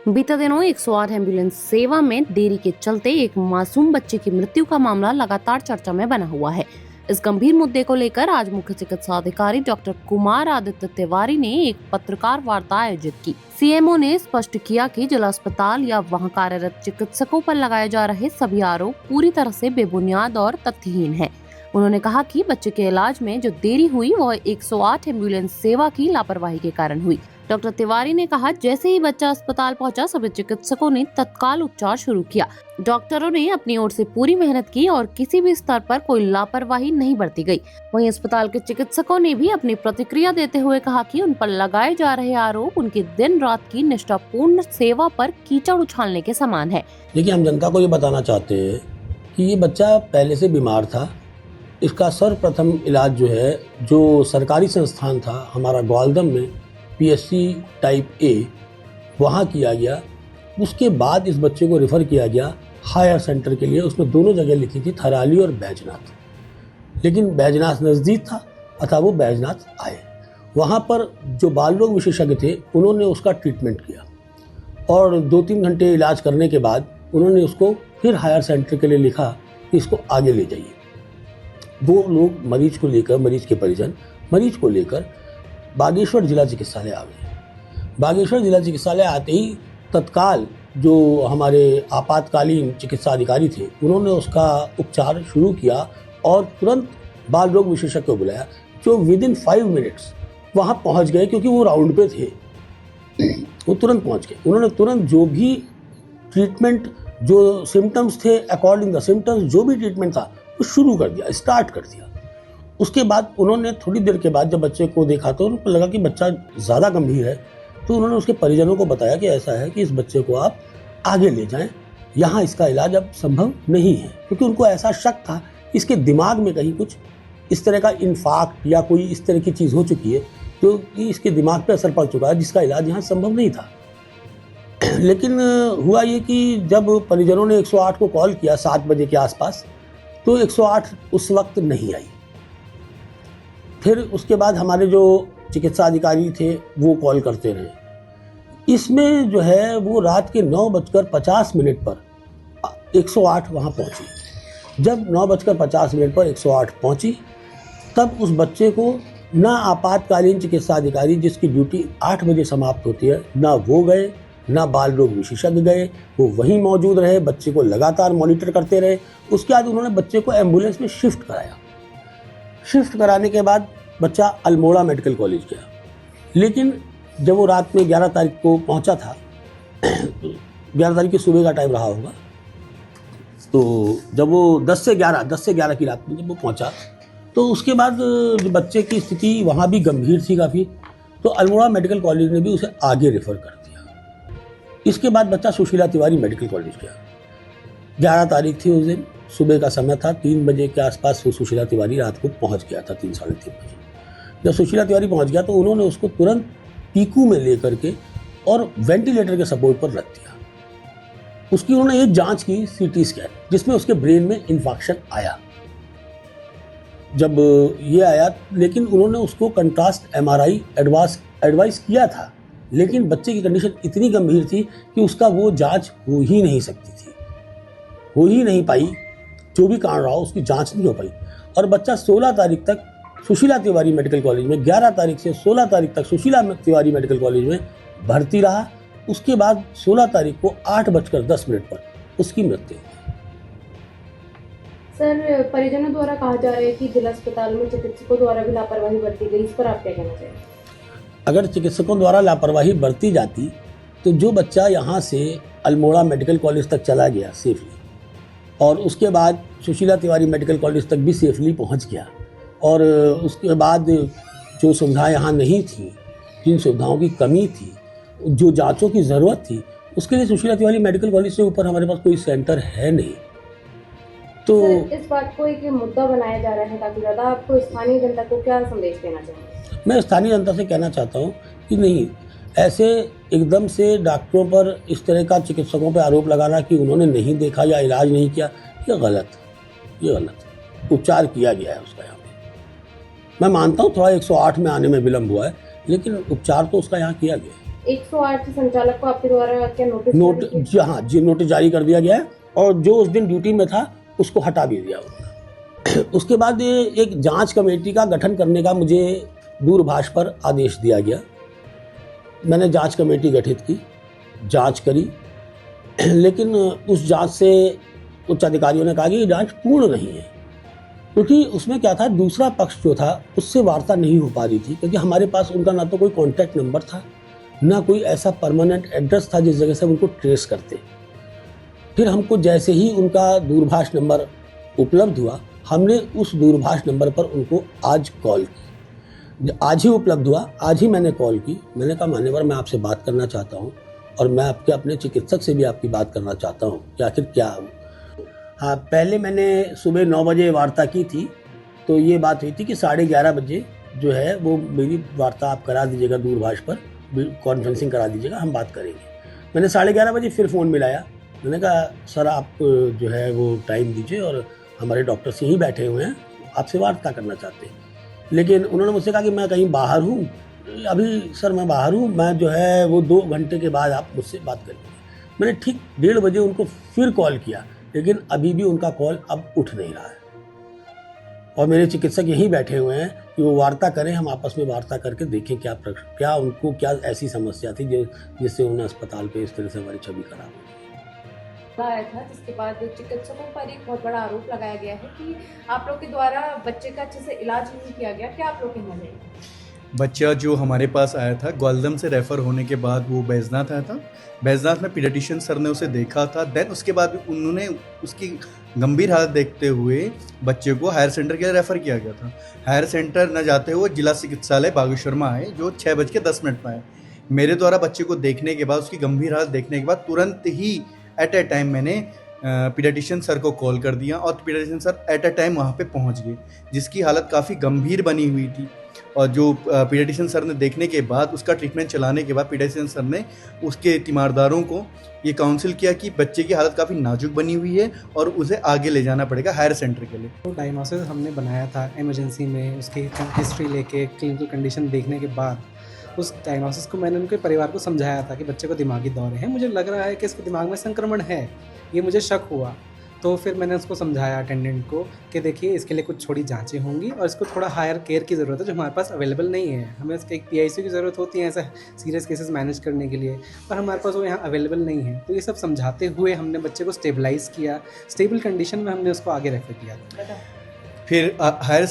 बीते दिनों 108 एम्बुलेंस सेवा में देरी के चलते एक मासूम बच्चे की मृत्यु का मामला लगातार चर्चा में बना हुआ है। इस गंभीर मुद्दे को लेकर आज मुख्य चिकित्सा अधिकारी डॉक्टर कुमार आदित्य तिवारी ने एक पत्रकार वार्ता आयोजित की। सीएमओ ने स्पष्ट किया कि जिला अस्पताल या वहां कार्यरत चिकित्सकों पर लगाए जा रहे सभी आरोप पूरी तरह से बेबुनियाद और तथ्यहीन है। उन्होंने कहा कि बच्चे के इलाज में जो देरी हुई वह 108 एम्बुलेंस सेवा की लापरवाही के कारण हुई। डॉक्टर तिवारी ने कहा, जैसे ही बच्चा अस्पताल पहुंचा, सभी चिकित्सकों ने तत्काल उपचार शुरू किया। डॉक्टरों ने अपनी ओर से पूरी मेहनत की और किसी भी स्तर पर कोई लापरवाही नहीं बरती गई। वहीं अस्पताल के चिकित्सकों ने भी अपनी प्रतिक्रिया देते हुए कहा कि उन पर लगाए जा रहे आरोप उनकी दिन रात की निष्ठापूर्ण सेवा पर कीचड़ उछालने के समान है। देखिए, हम जनता को ये बताना चाहते हैं कि ये बच्चा पहले से बीमार था। इसका सर्वप्रथम इलाज जो सरकारी संस्थान था हमारा ग्वालदम में, PSC टाइप A, वहाँ किया गया। उसके बाद इस बच्चे को रेफ़र किया गया हायर सेंटर के लिए। उसमें दोनों जगह लिखी थी, थराली और बैजनाथ, लेकिन बैजनाथ नज़दीक था अतः वो बैजनाथ आए। वहाँ पर जो बाल रोग विशेषज्ञ थे उन्होंने उसका ट्रीटमेंट किया और 2-3 घंटे इलाज करने के बाद उन्होंने उसको फिर हायर सेंटर के लिए लिखा कि इसको आगे ले जाइए। वो लोग मरीज के परिजन मरीज को लेकर बागेश्वर जिला चिकित्सालय आ गए। बागेश्वर जिला चिकित्सालय आते ही तत्काल जो हमारे आपातकालीन चिकित्सा अधिकारी थे उन्होंने उसका उपचार शुरू किया और तुरंत बाल रोग विशेषज्ञ को बुलाया, जो विदिन 5 मिनट्स वहाँ पहुँच गए क्योंकि वो राउंड पे थे। वो तुरंत पहुँच गए। उन्होंने तुरंत जो भी ट्रीटमेंट, जो सिम्टम्स थे, अकॉर्डिंग द सिम्टम्स जो भी ट्रीटमेंट था वो शुरू कर दिया, स्टार्ट कर दिया। उसके बाद उन्होंने थोड़ी देर के बाद जब बच्चे को देखा तो उनको लगा कि बच्चा ज़्यादा गंभीर है, तो उन्होंने उसके परिजनों को बताया कि ऐसा है कि इस बच्चे को आप आगे ले जाएं, यहाँ इसका इलाज अब संभव नहीं है। क्योंकि उनको ऐसा शक था कि इसके दिमाग में कहीं कुछ इस तरह का इन्फाक्ट या कोई इस तरह की चीज़ हो चुकी है जो कि इसके दिमाग पर असर पड़ चुका है, जिसका इलाज यहाँ संभव नहीं था। लेकिन हुआ ये कि जब परिजनों ने 108 को कॉल किया 7 बजे के आसपास, तो 108 उस वक्त नहीं आई। फिर उसके बाद हमारे जो चिकित्सा अधिकारी थे वो कॉल करते रहे। इसमें वो रात के 9:50 पर 108 वहाँ पहुँची। जब 9:50 पर 108 पहुँची, तब उस बच्चे को ना आपातकालीन चिकित्सा अधिकारी जिसकी ड्यूटी 8 बजे समाप्त होती है, ना वो गए, ना बाल रोग विशेषज्ञ गए। वो वहीं मौजूद रहे, बच्चे को लगातार मॉनिटर करते रहे। उसके बाद उन्होंने बच्चे को एम्बुलेंस में शिफ्ट कराया। शिफ्ट कराने के बाद बच्चा अल्मोड़ा मेडिकल कॉलेज गया। लेकिन जब वो रात में 11 तारीख को पहुंचा था, 11 तारीख की सुबह का टाइम रहा होगा, तो जब वो 10 से 11 की रात में जब वो पहुंचा, तो उसके बाद बच्चे की स्थिति वहाँ भी गंभीर थी काफ़ी, तो अल्मोड़ा मेडिकल कॉलेज ने भी उसे आगे रेफ़र कर दिया। इसके बाद बच्चा सुशीला तिवारी मेडिकल कॉलेज गया। 11 तारीख थी, उस दिन सुबह का समय था, 3 बजे के आसपास वो सुशीला तिवारी रात को पहुंच गया था, 3 साढ़े 3 बजे। जब सुशीला तिवारी पहुंच गया तो उन्होंने उसको तुरंत पीकू में लेकर के और वेंटिलेटर के सपोर्ट पर रख दिया। उसकी उन्होंने एक जांच की, CT स्कैन, जिसमें उसके ब्रेन में इन्फेक्शन आया। जब ये आया, लेकिन उन्होंने उसको कंट्रास्ट MRI एडवाइस किया था, लेकिन बच्चे की कंडीशन इतनी गंभीर थी कि उसका वो जांच हो ही नहीं सकती थी, हो ही नहीं पाई। जो भी कारण रहा उसकी जांच नहीं हो पाई और बच्चा 16 तारीख तक सुशीला तिवारी मेडिकल कॉलेज में, 11 तारीख से 16 तारीख तक सुशीला तिवारी मेडिकल कॉलेज में भर्ती रहा। उसके बाद 16 तारीख को 8:10 पर उसकी मृत्यु हुई। सर, परिजनों द्वारा कहा जा रहा है कि जिला अस्पताल में चिकित्सकों द्वारा भी लापरवाही बरती गई, इस पर आप क्या कहना चाहिए? अगर चिकित्सकों द्वारा लापरवाही बरती जाती तो जो बच्चा यहाँ से अल्मोड़ा मेडिकल कॉलेज तक चला गया सेफली, और उसके बाद सुशीला तिवारी मेडिकल कॉलेज तक भी सेफली पहुँच गया, और उसके बाद जो सुविधाएं यहाँ नहीं थी, जिन सुविधाओं की कमी थी, जो जांचों की ज़रूरत थी, उसके लिए सुशीला तिवारी मेडिकल कॉलेज से ऊपर हमारे पास कोई सेंटर है नहीं। तो इस बात को एक मुद्दा बनाया जा रहा है काफ़ी ज़्यादा, आपको स्थानीय जनता को क्या संदेश देना चाहिए? मैं स्थानीय जनता से कहना चाहता हूँ कि नहीं, ऐसे एकदम से डॉक्टरों पर इस तरह का चिकित्सकों पर आरोप लगाना कि उन्होंने नहीं देखा या इलाज नहीं किया, ये गलत। उपचार किया गया है उसका यहाँ पे। मैं मानता हूँ थोड़ा 108 में आने में विलम्ब हुआ है, लेकिन उपचार तो उसका यहाँ किया गया है। 108 संचालक को आपके द्वारा क्या नोटिस नोट जारी किया? जी हाँ जी, नोटिस जारी कर दिया गया है और जो उस दिन ड्यूटी में था उसको हटा भी दिया उन्होंने। उसके बाद एक जांच कमेटी का गठन करने का मुझे दूरभाष पर आदेश दिया गया। मैंने जांच कमेटी गठित की, जांच करी, लेकिन उस जांच से उच्च अधिकारियों ने कहा कि ये जांच पूर्ण नहीं है, क्योंकि उसमें क्या था, दूसरा पक्ष जो था उससे वार्ता नहीं हो पा रही थी, क्योंकि हमारे पास उनका ना तो कोई कॉन्टैक्ट नंबर था, ना कोई ऐसा परमानेंट एड्रेस था जिस जगह से उनको ट्रेस करते। फिर हमको जैसे ही उनका दूरभाष नंबर उपलब्ध हुआ, हमने उस दूरभाष नंबर पर उनको आज कॉल की। आज ही उपलब्ध हुआ, आज ही मैंने कॉल की। मैंने कहा मान्यवर, मैं आपसे बात करना चाहता हूँ और मैं आपके अपने चिकित्सक से भी आपकी बात करना चाहता हूँ कि आखिर क्या हो। हाँ, पहले मैंने सुबह 9 बजे वार्ता की थी, तो ये बात हुई थी कि 11:30 बजे जो है वो मेरी वार्ता आप करा दीजिएगा, दूरभाष पर कॉन्फ्रेंसिंग करा दीजिएगा, हम बात करेंगे। मैंने 11:30 बजे फिर फ़ोन मिलाया। मैंने कहा सर आप जो है वो टाइम दीजिए और हमारे डॉक्टर से ही बैठे हुए हैं, आपसे वार्ता करना चाहते हैं। लेकिन उन्होंने मुझसे कहा कि मैं कहीं बाहर हूँ, अभी सर मैं बाहर हूँ, मैं जो है वो 2 घंटे के बाद आप मुझसे बात करेंगे। मैंने ठीक 1:30 बजे उनको फिर कॉल किया, लेकिन अभी भी उनका कॉल अब उठ नहीं रहा है और मेरे चिकित्सक यहीं बैठे हुए हैं कि वो वार्ता करें, हम आपस में वार्ता करके देखें क्या उनको क्या ऐसी समस्या थी जिससे उन्होंने अस्पताल पे इस तरह से हमारी छवि खराब हुई। आया था, जिसके बाद चिकित्सकों पर एक बहुत बड़ा आरोप लगाया गया है कि आप लोग के द्वारा बच्चे का अच्छे से इलाज नहीं किया गया। क्या आप लोग कहना चाहिए? बच्चा जो हमारे पास आया था, ग्वालदम से रेफ़र होने के बाद वो बैजनाथ आया था। बैजनाथ में पीडियाट्रिशियन सर ने उसे देखा था। देन उसके बाद भी उन्होंने उसकी गंभीर हालत देखते हुए बच्चे को हायर सेंटर के लिए रेफ़र किया गया था। हायर सेंटर न जाते हुए जिला चिकित्सालय बागेश्वर में आए, जो 6:10 पर आए। मेरे द्वारा बच्चे को देखने के बाद, उसकी गंभीर हालत देखने के बाद तुरंत ही एट ए टाइम मैंने पीडियाट्रिशियन सर को कॉल कर दिया और paediatrician sir at a time वहाँ पे पहुँच गए, जिसकी हालत काफ़ी गंभीर बनी हुई थी। और जो पीडियाट्रिशियन सर ने देखने के बाद, उसका ट्रीटमेंट चलाने के बाद, पीडियाट्रिशियन सर ने उसके तीमारदारों को ये काउंसिल किया कि बच्चे की हालत काफ़ी नाजुक बनी हुई है और उसे आगे ले जाना पड़ेगा हायर सेंटर के लिए। तो डायग्नोसिस हमने बनाया था इमरजेंसी में, उसकी हिस्ट्री लेके, क्लिनिकल कंडीशन देखने के बाद उस डायग्नोसिस को मैंने उनके परिवार को समझाया था कि बच्चे को दिमागी दौरे हैं, मुझे लग रहा है कि इसके दिमाग में संक्रमण है, ये मुझे शक हुआ। तो फिर मैंने उसको समझाया अटेंडेंट को कि देखिए इसके लिए कुछ थोड़ी जांचें होंगी और इसको थोड़ा हायर केयर की ज़रूरत है जो हमारे पास अवेलेबल नहीं है। हमें इसके एक PICU की ज़रूरत होती है ऐसा सीरियस केसेस मैनेज करने के लिए, पर हमारे पास वो यहाँ अवेलेबल नहीं है। तो ये सब समझाते हुए हमने बच्चे को स्टेबलाइज़ किया, स्टेबल कंडीशन में हमने उसको आगे रेफ़र किया। फिर हायर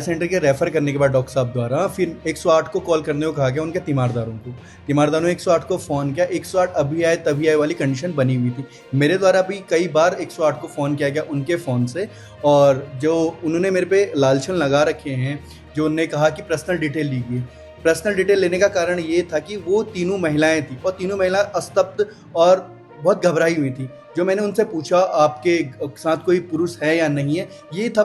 सेंटर के रेफ़र करने के बाद डॉक्टर साहब द्वारा फिर 108 को कॉल करने को कहा गया उनके तीमारदारों को। तीमारदारों ने 108 को फ़ोन किया, 108 अभी आए तभी आए वाली कंडीशन बनी हुई थी। मेरे द्वारा भी कई बार 108 को फ़ोन किया गया उनके फ़ोन से, और जो उन्होंने मेरे पे लालछन लगा रखे हैं, जो उन्होंने कहा कि पर्सनल डिटेल लीजिए। पर्सनल डिटेल लेने का कारण ये था कि वो तीनों महिलाएँ थीं और तीनों महिलाएँ अस्तब्ध और बहुत घबराई हुई थी। जो मैंने उनसे पूछा आपके साथ कोई पुरुष है या नहीं है, ये था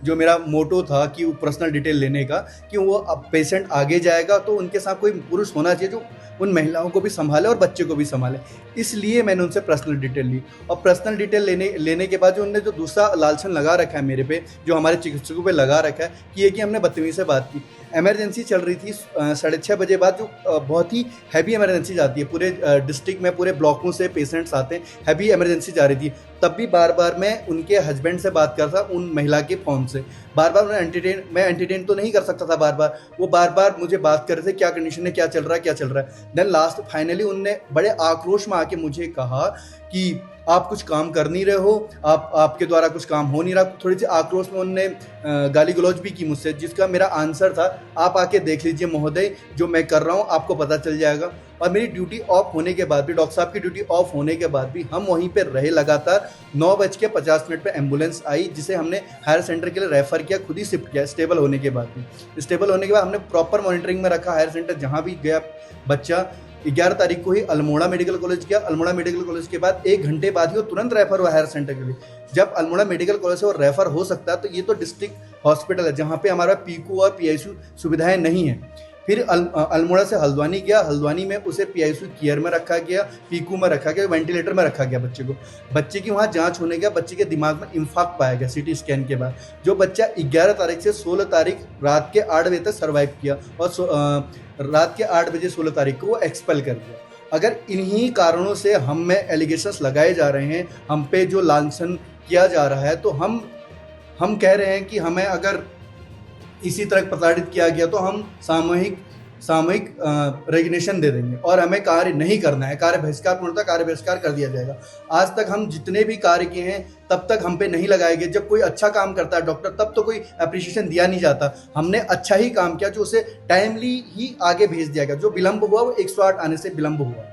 जो मेरा मोटो था कि वो पर्सनल डिटेल लेने का, कि वो अब पेशेंट आगे जाएगा तो उनके साथ कोई पुरुष होना चाहिए जो उन महिलाओं को भी संभाले और बच्चे को भी संभाले। इसलिए मैंने उनसे पर्सनल डिटेल ली, और पर्सनल डिटेल लेने के बाद जो उन्होंने जो दूसरा लालछन लगा रखा है मेरे पे, जो हमारे चिकित्सकों पे लगा रखा है कि हमने बदतमीज़ी से बात की। इमरजेंसी चल रही थी 6:30 बजे बाद, जो बहुत ही हैवी इमरजेंसी जाती है, पूरे डिस्ट्रिक्ट में पूरे ब्लॉकों से पेशेंट्स आते हैं, हैवी इमरजेंसी जा रही थी। तब भी बार बार मैं उनके हस्बैंड से बात करता उन महिला के फ़ोन से, बार बार मैं एंटरटेन तो नहीं कर सकता था। वो बार बार मुझे बात कर रहे थे क्या कंडीशन है, क्या चल रहा है। देन लास्ट फाइनली उनने बड़े आक्रोश में आके मुझे कहा कि आप कुछ काम कर नहीं रहे हो, आपके द्वारा कुछ काम हो नहीं रहा। थोड़ी सी आक्रोश में उनने गाली गलौज भी की मुझसे, जिसका मेरा आंसर था आप आके देख लीजिए महोदय, जो मैं कर रहा हूँ आपको पता चल जाएगा। और मेरी ड्यूटी ऑफ होने के बाद भी, डॉक्टर साहब की ड्यूटी ऑफ होने के बाद भी हम वहीं पे रहे लगातार। 9:50 पे एम्बुलेंस आई, जिसे हमने हायर सेंटर के लिए रेफ़र किया, खुद ही शिफ्ट किया स्टेबल होने के बाद भी। स्टेबल होने के बाद हमने प्रॉपर मॉनिटरिंग में रखा हायर सेंटर, जहाँ भी गया बच्चा। 11 तारीख को ही अल्मोड़ा मेडिकल कॉलेज गया। अल्मोड़ा मेडिकल कॉलेज के बाद 1 घंटे बाद ही वो तुरंत रेफ़र हुआ हायर सेंटर के लिए। जब अल्मोड़ा मेडिकल कॉलेज से वो रेफ़र हो सकता है, तो ये तो डिस्ट्रिक्ट हॉस्पिटल है, जहाँ पे हमारा PICU और PICU सुविधाएं नहीं है। फिर अल्मोड़ा से हल्द्वानी गया, हल्द्वानी में उसे पीआईसीयू केयर में रखा गया, पीकू में रखा गया, वेंटिलेटर में रखा गया बच्चे को। बच्चे की वहाँ जांच होने के बाद बच्चे के दिमाग में इंफाक पाया गया सीटी स्कैन के बाद। जो बच्चा 11 तारीख से 16 तारीख रात के 8 बजे तक सर्वाइव किया और रात के 8 बजे 16 तारीख को वो एक्सपेल कर दिया। अगर इन्हीं कारणों से हम में एलिगेशंस लगाए जा रहे हैं, हम पे जो लांछन किया जा रहा है, तो हम कह रहे हैं कि हमें अगर इसी तरह प्रताड़ित किया गया तो हम सामूहिक रेजिग्नेशन दे देंगे और हमें कार्य नहीं करना है, कार्य बहिष्कार, पूर्णतः कार्य बहिष्कार कर दिया जाएगा। आज तक हम जितने भी कार्य किए हैं तब तक हम पे नहीं लगाए गए। जब कोई अच्छा काम करता है डॉक्टर, तब तो कोई अप्रिशिएशन दिया नहीं जाता। हमने अच्छा ही काम किया जो उसे टाइमली ही आगे भेज दिया गया। जो विलम्ब हुआ वो 108 आने से विलम्ब हुआ।